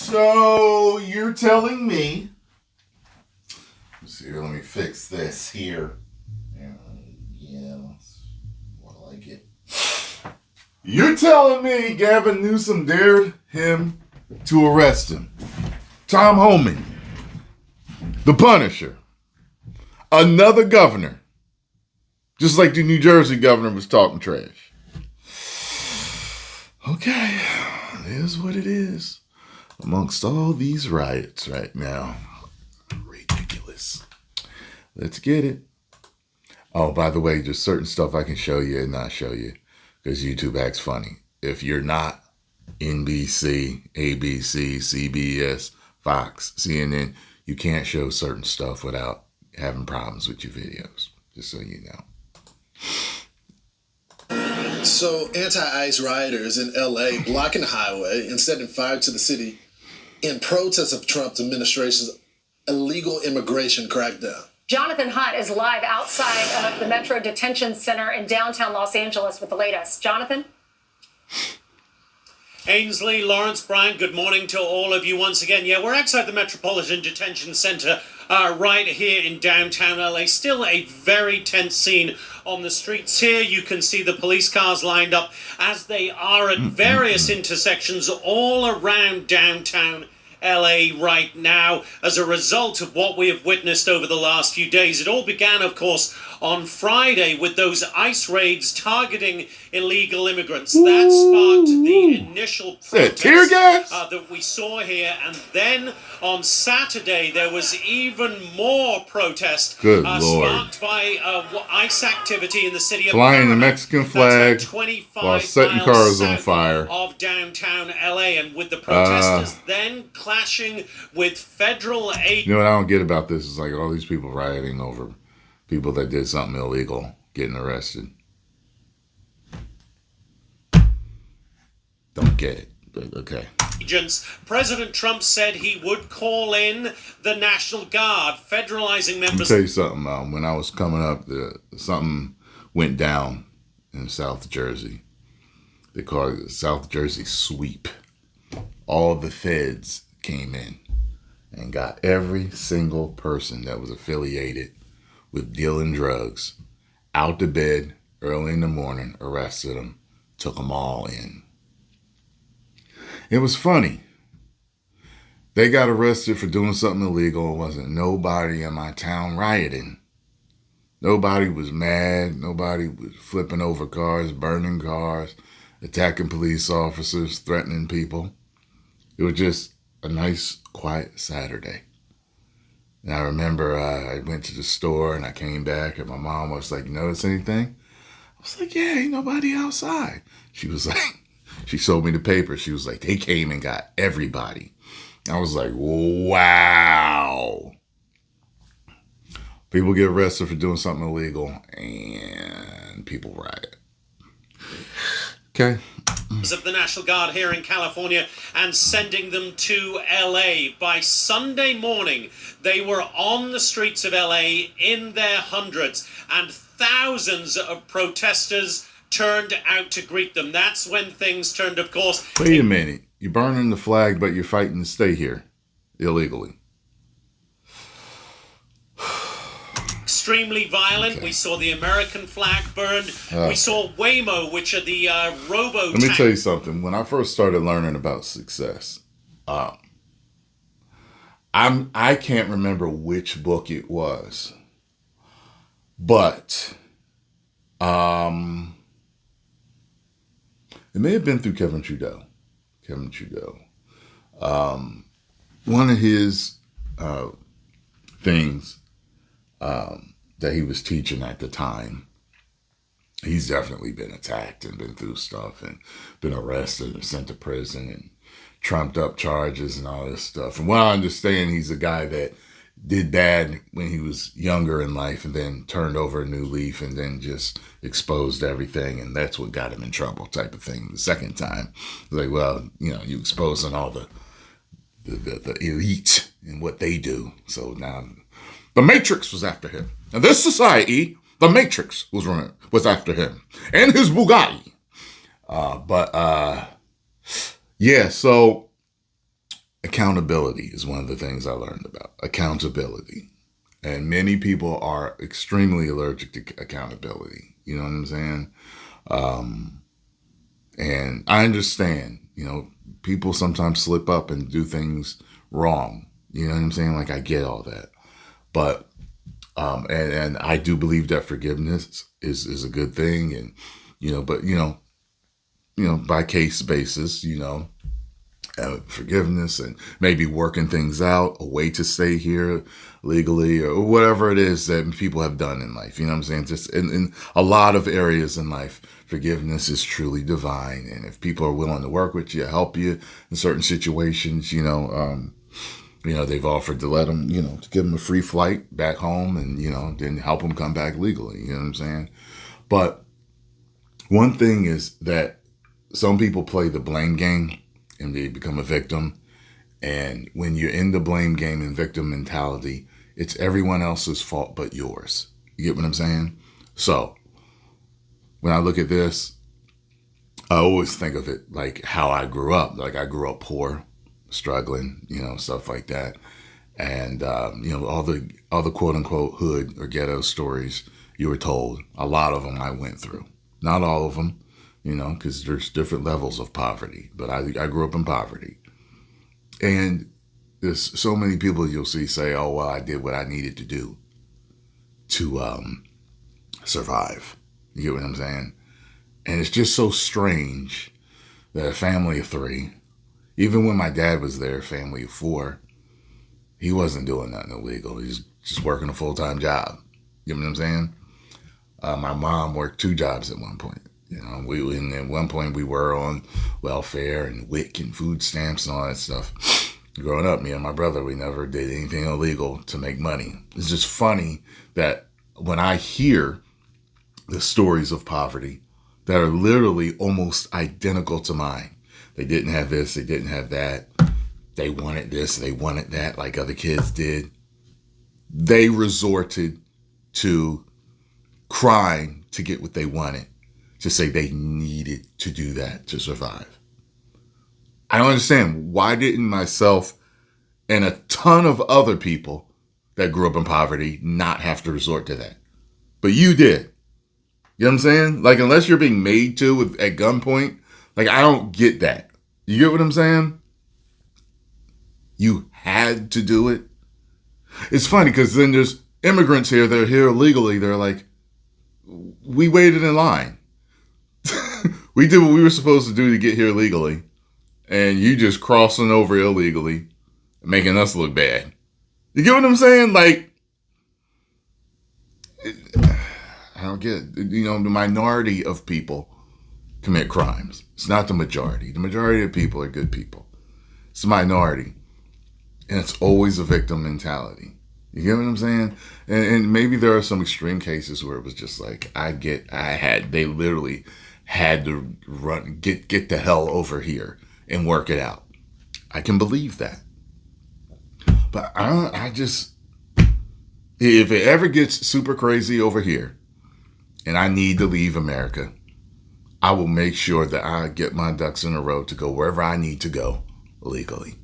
So you're telling me, let's see, let me fix this here. Yeah, more like it. You're telling me Gavin Newsom dared him to arrest him. Tom Homan, the Punisher, another governor, just like the New Jersey governor was talking trash. Okay, it is what it is. Amongst all these riots right now. Ridiculous. Let's get it. Oh, by the way, just certain stuff I can show you and not show you because YouTube acts funny. If you're not NBC, ABC, CBS, Fox, CNN, you can't show certain stuff without having problems with your videos, just so you know. So anti-ICE rioters in LA blocking the highway and setting fire to the city in protest of Trump's administration's illegal immigration crackdown. Jonathan Hunt is live outside of the Metro Detention Center in downtown Los Angeles with the latest. Jonathan? Ainsley, Lawrence, Brian, good morning to all of you once again. Yeah, we're outside the Metropolitan Detention Center right here in downtown LA. Still a very tense scene on the streets here. You can see the police cars lined up as they are at various intersections all around downtown LA right now as a result of what we have witnessed over the last few days. It all began, of course, on Friday with those ICE raids targeting illegal immigrants. That sparked the initial protests tear gas? That we saw here. And then on Saturday, there was even more protest sparked by ICE activity in the city of flying the Mexican flag while setting cars on fire of downtown LA, and with the protesters then clashing with federal aid. You know what I don't get about this is like all these people rioting over people that did something illegal getting arrested. Don't get it, but okay. Agents. President Trump said he would call in the National Guard, federalizing members. Let me tell you something. When I was coming up, something went down in South Jersey. They call it the South Jersey sweep. All the feds came in and got every single person that was affiliated with dealing drugs out to bed early in the morning, arrested them, took them all in. It was funny. They got arrested for doing something illegal. It wasn't nobody in my town rioting. Nobody was mad. Nobody was flipping over cars, burning cars, attacking police officers, threatening people. It was just a nice, quiet Saturday. And I remember I went to the store and I came back and my mom was like, "You notice anything?" I was like, "Yeah, ain't nobody outside." She was like, she showed me the paper. She was like, "They came and got everybody." I was like, wow. People get arrested for doing something illegal and people riot. Okay. Of the National Guard here in California and sending them to LA. By Sunday morning, they were on the streets of LA in their hundreds, and thousands of protesters turned out to greet them. That's when things turned, of course. Wait a minute. You're burning the flag, but you're fighting to stay here illegally. Extremely violent. Okay. We saw the American flag burned. We saw Waymo, which are the robo. Let me tell you something. When I first started learning about success, I can't remember which book it was, but it may have been through Kevin Trudeau. One of his things that he was teaching at the time, he's definitely been attacked and been through stuff and been arrested and sent to prison and trumped up charges and all this stuff. From what I understand, he's a guy that did bad when he was younger in life and then turned over a new leaf and then just exposed everything, and that's what got him in trouble type of thing. The second time, like, well, you know, you exposing all the elite and what they do. So now the Matrix was after him. And this society, the Matrix was after him and his Bugatti. Yeah, so accountability is one of the things I learned about. Accountability. And many people are extremely allergic to accountability. You know what I'm saying? And I understand, people sometimes slip up and do things wrong. You know what I'm saying? Like, I get all that. But, and I do believe that forgiveness is a good thing. And, by case basis, forgiveness and maybe working things out, a way to stay here legally or whatever it is that people have done in life. You know what I'm saying? Just in a lot of areas in life, forgiveness is truly divine. And if people are willing to work with you, help you in certain situations, they've offered to let them, to give them a free flight back home and, then help them come back legally. You know what I'm saying? But one thing is that some people play the blame game and they become a victim. And when you're in the blame game and victim mentality, it's everyone else's fault but yours. You get what I'm saying? So when I look at this, I always think of it like how I grew up. Like, I grew up poor, struggling, stuff like that. And, all the quote unquote hood or ghetto stories you were told, a lot of them I went through. Not all of them, because there's different levels of poverty. But I grew up in poverty. And there's so many people you'll see say, oh, well, I did what I needed to do to survive. You get what I'm saying? And it's just so strange that a family of 3, even when my dad was there, family of 4, he wasn't doing nothing illegal. He's just working a full-time job. You know what I'm saying? My mom worked 2 jobs at one point. And at one point we were on welfare and WIC and food stamps and all that stuff. Growing up, me and my brother, we never did anything illegal to make money. It's just funny that when I hear the stories of poverty that are literally almost identical to mine, they didn't have this, they didn't have that, they wanted this, they wanted that, like other kids did. They resorted to crime to get what they wanted, to say they needed to do that to survive. I don't understand. Why didn't myself and a ton of other people that grew up in poverty not have to resort to that? But you did. You know what I'm saying? Like, unless you're being made to at gunpoint, like, I don't get that. You get what I'm saying? You had to do it. It's funny because then there's immigrants here. They're here illegally. They're like, we waited in line. We did what we were supposed to do to get here legally. And you just crossing over illegally, making us look bad. You get what I'm saying? Like, I don't get it. The minority of people commit crimes. It's not the majority. The majority of people are good people. It's the minority. And it's always a victim mentality. You get what I'm saying? And maybe there are some extreme cases where it was just like, they literally had to run, get the hell over here and work it out. I can believe that. But if it ever gets super crazy over here and I need to leave America, I will make sure that I get my ducks in a row to go wherever I need to go legally.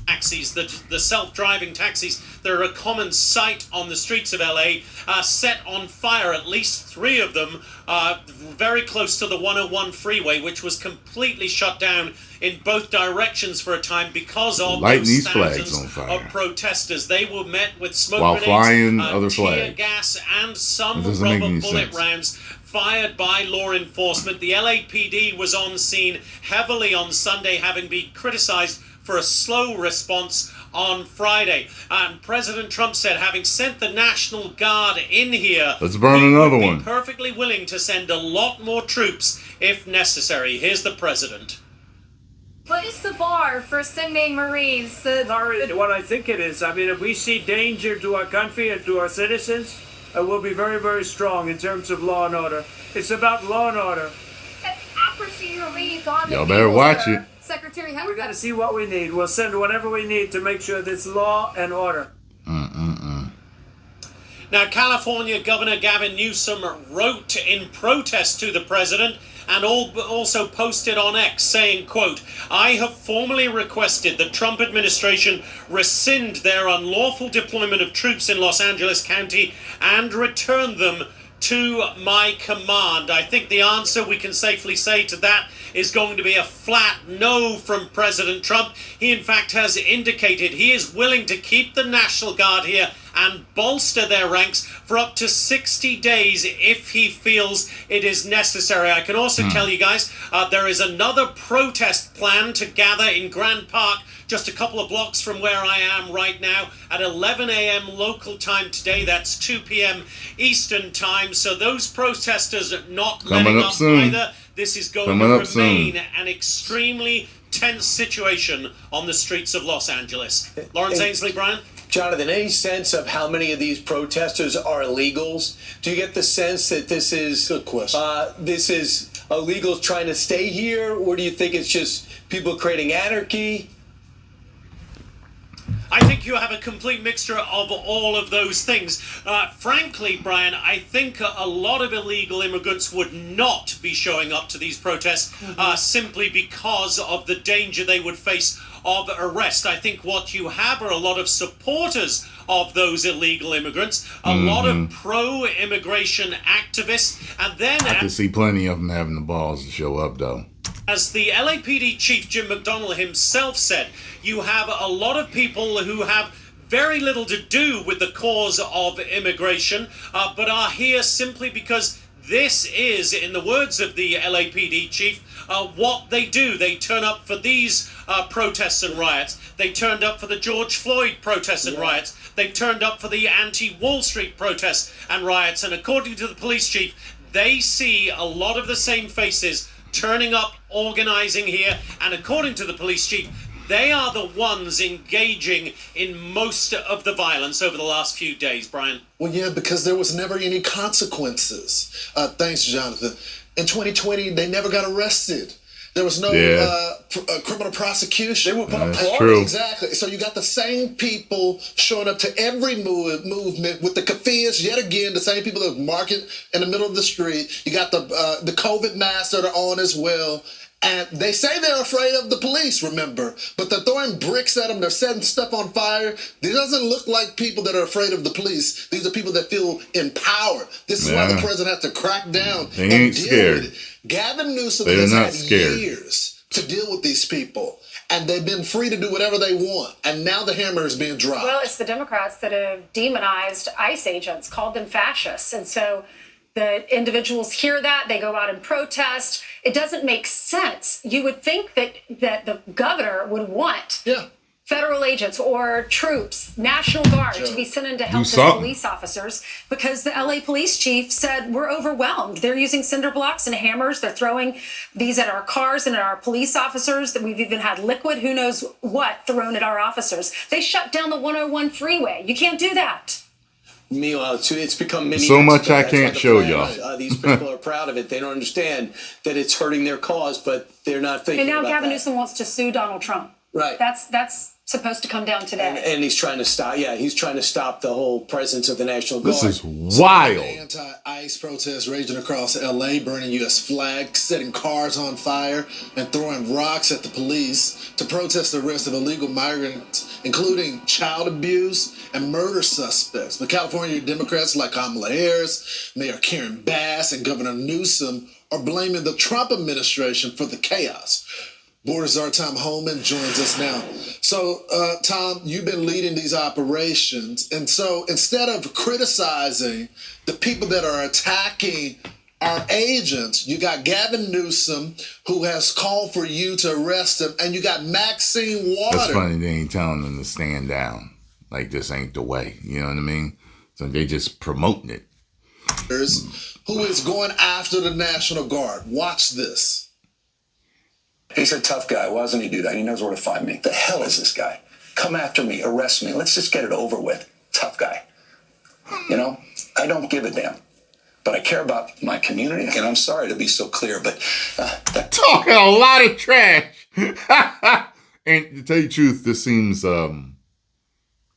Taxis, the self-driving taxis, they're a common sight on the streets of LA, set on fire, at least 3 of them, very close to the 101 freeway, which was completely shut down in both directions for a time because of those thousands of protesters. They were met with smoke while flying other tear flags, gas, and some rubber bullet rounds fired by law enforcement. The LAPD was on scene heavily on Sunday, having been criticized for a slow response on Friday. And President Trump said, having sent the National Guard in here, let's burn another one. Perfectly willing to send a lot more troops if necessary. Here's the president. What is the bar for sending Marines? What I think it is. I mean, if we see danger to our country and to our citizens, we'll be very, very strong in terms of law and order. It's about law and order. Y'all better watch it. Secretary, we got to see what we need. We'll send whatever we need to make sure there's law and order. Now, California Governor Gavin Newsom wrote in protest to the president and also posted on X saying, quote, "I have formally requested the Trump administration rescind their unlawful deployment of troops in Los Angeles County and return them to my command." I think the answer we can safely say to that is going to be a flat no from President Trump. He, in fact, has indicated he is willing to keep the National Guard here and bolster their ranks for up to 60 days if he feels it is necessary. I can also tell you guys, there is another protest plan to gather in Grand Park, just a couple of blocks from where I am right now, at 11 a.m. local time today. That's 2 p.m. Eastern time. So those protesters are not letting up either. This is going to remain an extremely tense situation on the streets of Los Angeles. Lawrence Ainsley, Brian? Jonathan, any sense of how many of these protesters are illegals? Do you get the sense that this is good question? This is illegals trying to stay here, or do you think it's just people creating anarchy? I think you have a complete mixture of all of those things. Frankly, Brian, I think a lot of illegal immigrants would not be showing up to these protests simply because of the danger they would face of arrest. I think what you have are a lot of supporters of those illegal immigrants, a lot of pro-immigration activists, and then... I can see plenty of them having the balls to show up, though. As the LAPD chief, Jim McDonnell, himself said, you have a lot of people who have very little to do with the cause of immigration, but are here simply because this is, in the words of the LAPD chief, what they do. They turn up for these protests and riots. They turned up for the George Floyd protests and riots. They've turned up for the anti-Wall Street protests and riots. And according to the police chief, they see a lot of the same faces turning up, organizing here. And according to the police chief, they are the ones engaging in most of the violence over the last few days, Brian. Well, yeah, because there was never any consequences. Thanks, Jonathan. In 2020, they never got arrested. There was no criminal prosecution. They were That's true. Exactly. So you got the same people showing up to every movement with the keffiyehs, yet again, the same people that market in the middle of the street. You got the COVID masks that are on as well. And they say they're afraid of the police, remember, but they're throwing bricks at them. They're setting stuff on fire. It doesn't look like people that are afraid of the police. These are people that feel empowered. This is why the president has to crack down They ain't scared. with it. Gavin Newsom They're has not had scared. years to deal with these people, and they've been free to do whatever they want. And now the hammer is being dropped. Well, it's the Democrats that have demonized ICE agents, called them fascists. And so the individuals hear that, they go out and protest. It doesn't make sense. You would think that the governor would want federal agents or troops, National Guard, to be sent in to help the police officers, because the LA police chief said we're overwhelmed. They're using cinder blocks and hammers. They're throwing these at our cars and at our police officers. That we've even had liquid, who knows what, thrown at our officers. They shut down the 101 freeway. You can't do that. Meanwhile, it's become mini. So much I can't show y'all. These people are proud of it. They don't understand that it's hurting their cause, but they're not thinking And now about Gavin that. Newsom wants to sue Donald Trump. Right. That's supposed to come down today. And he's trying to stop. Yeah, he's trying to stop the whole presence of the National Guard. This is wild. Anti-ICE protests raging across LA, burning U.S. flags, setting cars on fire, and throwing rocks at the police to protest the arrest of illegal migrants, including child abuse and murder suspects. But California Democrats like Kamala Harris, Mayor Karen Bass, and Governor Newsom are blaming the Trump administration for the chaos. Borders Our Tom Homan joins us now. So, Tom, you've been leading these operations. And so instead of criticizing the people that are attacking our agents, you got Gavin Newsom, who has called for you to arrest him, and you got Maxine Waters. That's funny. They ain't telling them to stand down. Like, this ain't the way. You know what I mean? So they just promoting it. Who is going after the National Guard. Watch this. He's a tough guy. Why doesn't he do that? He knows where to find me. The hell is this guy? Come after me, arrest me. Let's just get it over with. Tough guy. You know, I don't give a damn. But I care about my community. And I'm sorry to be so clear, but talking a lot of trash. And to tell you the truth, this seems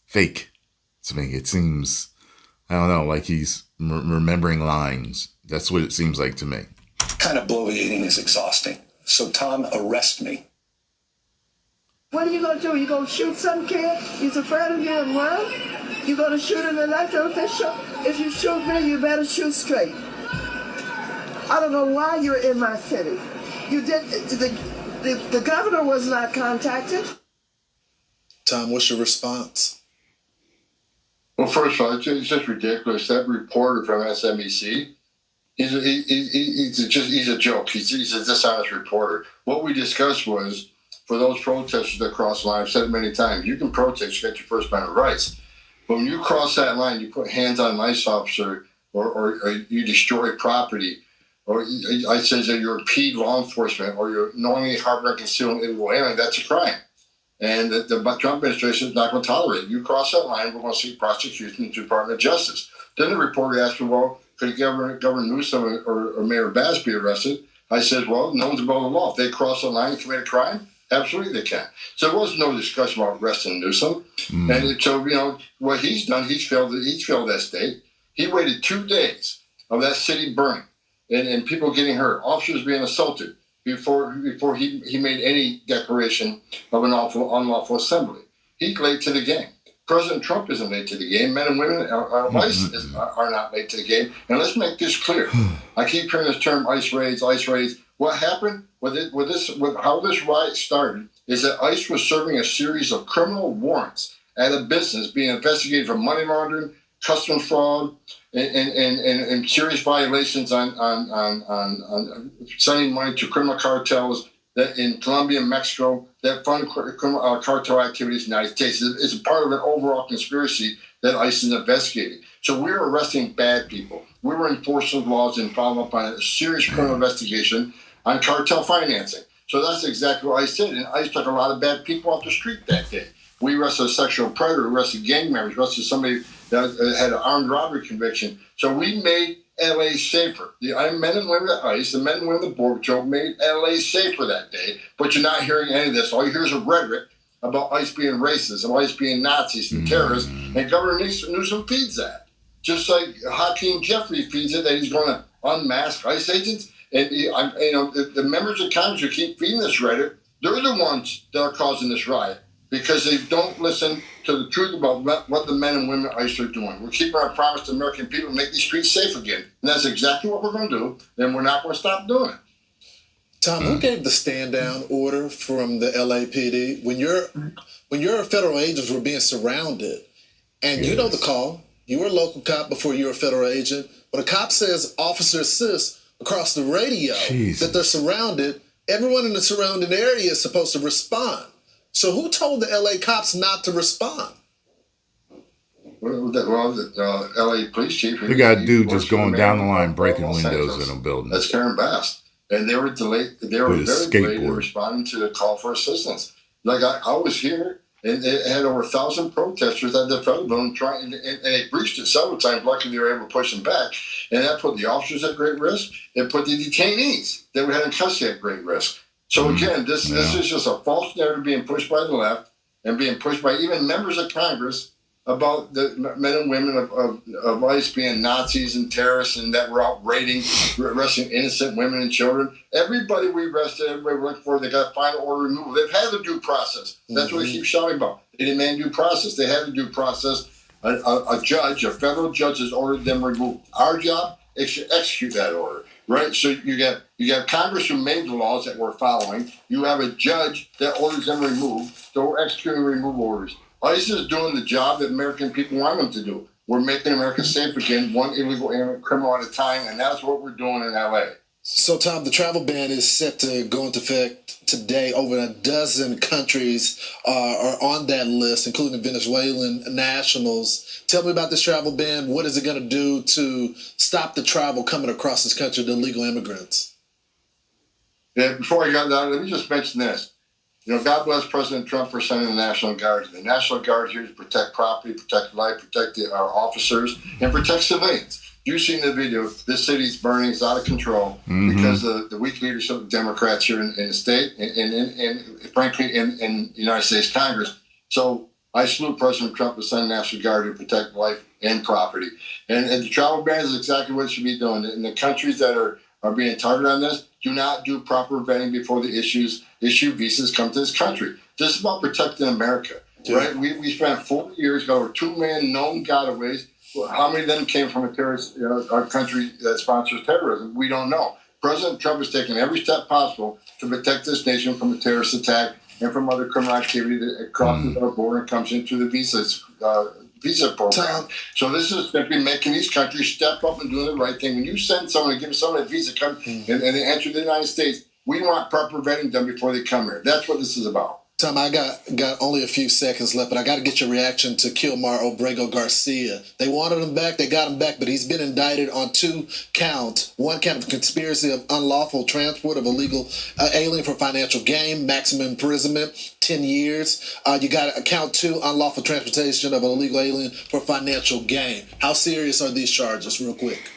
fake to me. It seems, I don't know, like he's remembering lines. That's what it seems like to me. kind of bloviating is exhausting. So, Tom, arrest me. What are you going to do? You going to shoot some kid? He's afraid of you and run? You going to shoot an elected official? If you shoot me, you better shoot straight. I don't know why you're in my city. You did. The governor was not contacted. Tom, what's your response? Well, first of all, it's just ridiculous. That reporter from SMEC, he's a joke. He's a dishonest reporter. What we discussed was, for those protesters that cross the line, I've said it many times, you can protest, you get your First Amendment rights. But when you cross that line, you put hands on an ICE officer or you destroy property, or I said that you're impede law enforcement, or you're knowingly harboring, concealing illegal alien, that's a crime. And the Trump administration is not going to tolerate it. You cross that line, we're going to see prosecution in the Department of Justice. Then the reporter asked me, well, could Governor Newsom or Mayor Bass be arrested? I said, well, no one's above the law. If they cross the line and commit a crime, absolutely they can. So there was no discussion about arresting Newsom. And so, what he's done, he's failed that state. He waited 2 days of that city burning and people getting hurt, officers being assaulted, before he made any declaration of an unlawful assembly. He's late to the game. President Trump isn't late to the game. Men and women are not late to the game. And let's make this clear. I keep hearing this term ICE raids, ICE raids. What happened how this riot started is that ICE was serving a series of criminal warrants at a business being investigated for money laundering, customs fraud, and serious violations on sending money to criminal cartels that in Colombia and Mexico that fund criminal cartel activities in the United States. It's a part of an overall conspiracy that ICE is investigating. So we're arresting bad people. We were enforcing laws and following up on a serious criminal investigation on cartel financing. So that's exactly what ICE did. And ICE took a lot of bad people off the street that day. We arrested a sexual predator, arrested gang members, arrested somebody that had an armed robbery conviction. So we made LA safer. The men and women at ICE, the men and women at the Border Patrol made LA safer that day. But you're not hearing any of this. All you hear is a rhetoric about ICE being racist and ICE being Nazis and terrorists. And Governor Newsom feeds that. Just like Hakeem Jeffrey feeds it, that he's going to unmask ICE agents. And the members of Congress who keep feeding this rhetoric, they're the ones that are causing this riot, because they don't listen to the truth about what the men and women at ICE are doing. We're keeping our promise to the American people to make these streets safe again. And that's exactly what we're going to do, and we're not going to stop doing it. Tom, who gave the stand-down order from the LAPD? When your federal agents were being surrounded, and you know the call, you were a local cop before you were a federal agent, but a cop says, officer assist, across the radio, that they're surrounded, everyone in the surrounding area is supposed to respond. So who told the LA cops not to respond? Well, the LA police chief. We got a dude just going down the line, breaking windows in a building. That's Karen Bass. And they were delayed. They were very delayed in responding to the call for assistance. Like I was here, and it had over 1,000 protesters at the federal building trying, and they breached it several times. Luckily, they were able to push them back. And that put the officers at great risk. It put the detainees that we had in custody at great risk. So again, this is just a false narrative being pushed by the left and being pushed by even members of Congress about the men and women of ICE being Nazis and terrorists, and that we're out arresting innocent women and children. Everybody we arrested, everybody we looked for, they got final order removal. They've had the due process. That's what they keep shouting about. They demand due process. They had the due process. A judge, a federal judge, has ordered them removed. Our job is to execute that order. Right, so you got Congress who made the laws that we're following. You have a judge that orders them removed. So we're executing removal orders. ICE is doing the job that American people want them to do. We're making America safe again, one illegal criminal at a time, and that's what we're doing in LA. So, Tom, the travel ban is set to go into effect today. Over a dozen countries are on that list, including Venezuelan nationals. Tell me about this travel ban. What is it going to do to stop the travel coming across this country to illegal immigrants? Yeah, before I got down, let me just mention this. God bless President Trump for sending the National Guard. The National Guard is here to protect property, protect life, protect our officers, and protect civilians. You've seen the video. This city's burning. It's out of control because of the weak leadership of Democrats here in the state and frankly, in the United States Congress. So I salute President Trump for sending the National Guard to protect life and property. And the travel ban is exactly what it should be doing. In the countries that are are being targeted on this do not do proper vetting before the issue visas come to this country. This is about protecting America, right? We spent 40 years, got over 2 million known gotaways. How many of them came from a terrorist a country that sponsors terrorism? We don't know. President Trump has taken every step possible to protect this nation from a terrorist attack and from other criminal activity that crosses our border and comes into the visa program. So this is simply making these countries step up and doing the right thing. When you send someone, give someone a visa and they enter the United States, we want proper vetting done before they come here. That's what this is about. Tom, I got only a few seconds left, but I got to get your reaction to Kilmar Obrego Garcia. They wanted him back, they got him back, but he's been indicted on 2 counts. 1 count of conspiracy of unlawful transport of illegal alien for financial gain, maximum imprisonment, 10 years. You got count 2, unlawful transportation of an illegal alien for financial gain. How serious are these charges, real quick?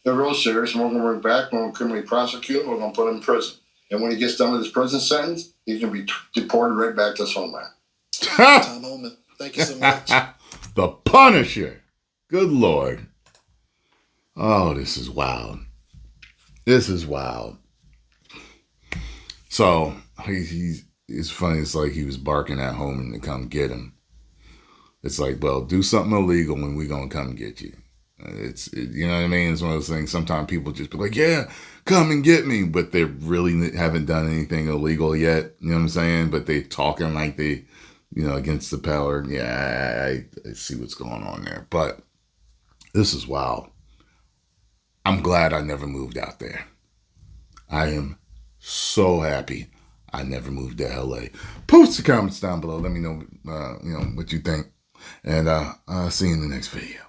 They're real serious, and we're going to bring back, we're going to criminally prosecute, we're going to put him in prison. And when he gets done with his prison sentence, he's going to be deported right back to his homeland. Tom Homan, thank you so much. The Punisher. Good Lord. Oh, this is wild. This is wild. So, it's funny. It's like he was barking at Homan to come get him. It's like, well, do something illegal and we're going to come get you. You know what I mean? It's one of those things. Sometimes people just be like, yeah, come and get me. But they really haven't done anything illegal yet. You know what I'm saying? But they talking like they, against the power. Yeah, I see what's going on there. But this is wild. I'm glad I never moved out there. I am so happy I never moved to LA. Post the comments down below. Let me know, what you think. And I'll see you in the next video.